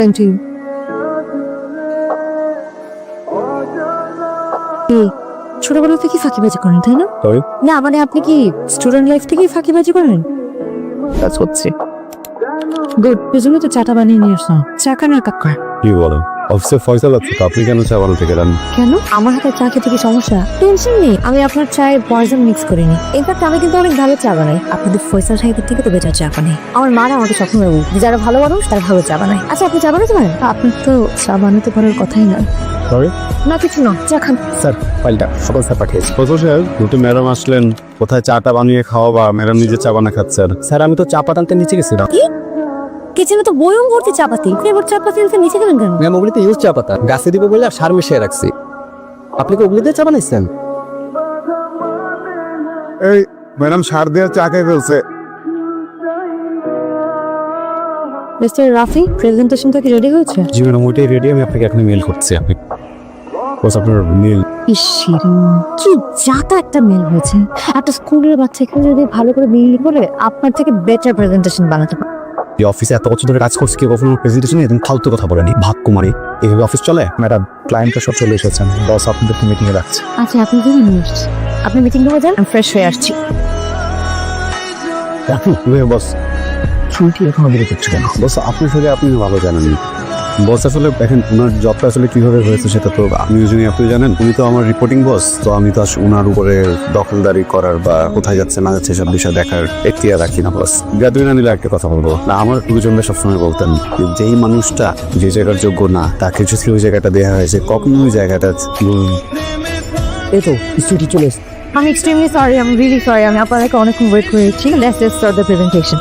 Thank you. ছোটবেলা থেকে ফাঁকিবাজি করেন তাই না? না মানে আপনি কি স্টুডেন্ট লাইফ থেকেই ফাঁকিবাজি করেন? কাজ হচ্ছে। গুড, পেছনে তো চাটা বানিয়ে নিয়ে আসলাম। চা খান আর কাপ খান। কি বলো, অফিসে ফয়সাল আছে তো আপনি কেন চা বানাতে গেলেন? কেন? আমার হাতে চা খেতে কি সমস্যা? টেনশন নেই, আমি আপনার চায়ে পয়জন মিক্স করিনি। ইনফ্যাক্ট আমি কিন্তু অনেক ভালো চা বানাই। আপনাদের ফয়সাল সাহেবের থেকে তো বেটার চা বানাই। আমার মারা আমাকে সবসময় বলতো যারা ভালো মানুষ তারা ভালো চা বানায়। আচ্ছা আপনি চা বানাতে পারেন? আপনার তো চা বানাতে পারার কথাই না। সরি না কিছু না, চা খান। স্যার ফাইলটা সকাল স্যার পাঠিয়েছি। ফয়সাল সাহেব, দুটো ম্যাডাম আসলেন, কোথায় চাটা বানিয়ে খাওয়াবা? ম্যাডাম নিজে চা বানা খাচ্ছেন। স্যার আমি তো চা পাতানতে নিচে গেছিলাম। কিচেনে তো বয়ম ভর্তি চাপাতি, এবার চাপাতি নিচে গেলেন কেন? ম্যাম ওগুলিতে ইউজ চা পাতা গাছে দিব বলে আর সার মিশিয়ে রাখছি। আপনি কি ওগুলিতে চা বানাইছেন? এই ম্যাডাম সার দিয়ে চা খেয়ে ফেলছে। মিস্টার রাফি, প্রেজেন্টেশনটা কি রেডি হয়েছে? জি ম্যাডাম, ওইটাই রেডি। আমি আপনাকে এখন মেল করছি। আপনি আপনার মেল। কি যাতা একটা মেল হয়েছে। একটা স্কুলের বাচ্চা এখানে যদি ভালো করে মেল করে আপনার থেকে বেটার প্রেজেন্টেশন বানাতে পারে। এই অফিসে এত বছর ধরে কাজ করছি, কেউ কখনো প্রেজেন্টেশন এরকম ফালতু কথা বলেনি। ভাগ কুমারী, এইভাবে অফিস চলে? ম্যাডাম ক্লায়েন্টরা সব চলে এসেছেন, বস আপনাদেরকে মিটিংয়ে রাখছে। আচ্ছা আপনি কি নিউজ? আপনি মিটিং রুমে যান, আমি ফ্রেশ হয়ে আসছি। বস শুনছি এখনো বেরো করছে কেন? বস আপনি থেকে আপনি ভালো জানেন। বস আসলে দেখেন, ওনার জবটা আসলে কিভাবে হয়েছে সেটা তো আপনিও জানি, আপনি জানেন। উনি তো আমার রিপোর্টিং বস, তো আমি তো ওনার উপরে দখলদারি করার বা কোথায় যাচ্ছে না যাচ্ছে সব বিষয় দেখার এখতিয়ার রাখি না বস। গ্রাজুয়েট না নিলে একটা কথা বলবো না, আমার গুরুজনরা সবসময় বলতেন যেই মানুষটা যে জায়গার যোগ্য না তাকে যদি ওই জায়গাটা দেওয়া হয়েছে, কখনো ওই জায়গাটা এই তো স্টুডিও চলে এসেছে। আমি এক্সট্রিমলি সরি, আমি রিয়েলি সরি, আমি আপনাদেরকে অনেকক্ষণ ওয়েট করেছি। Let's start the presentation.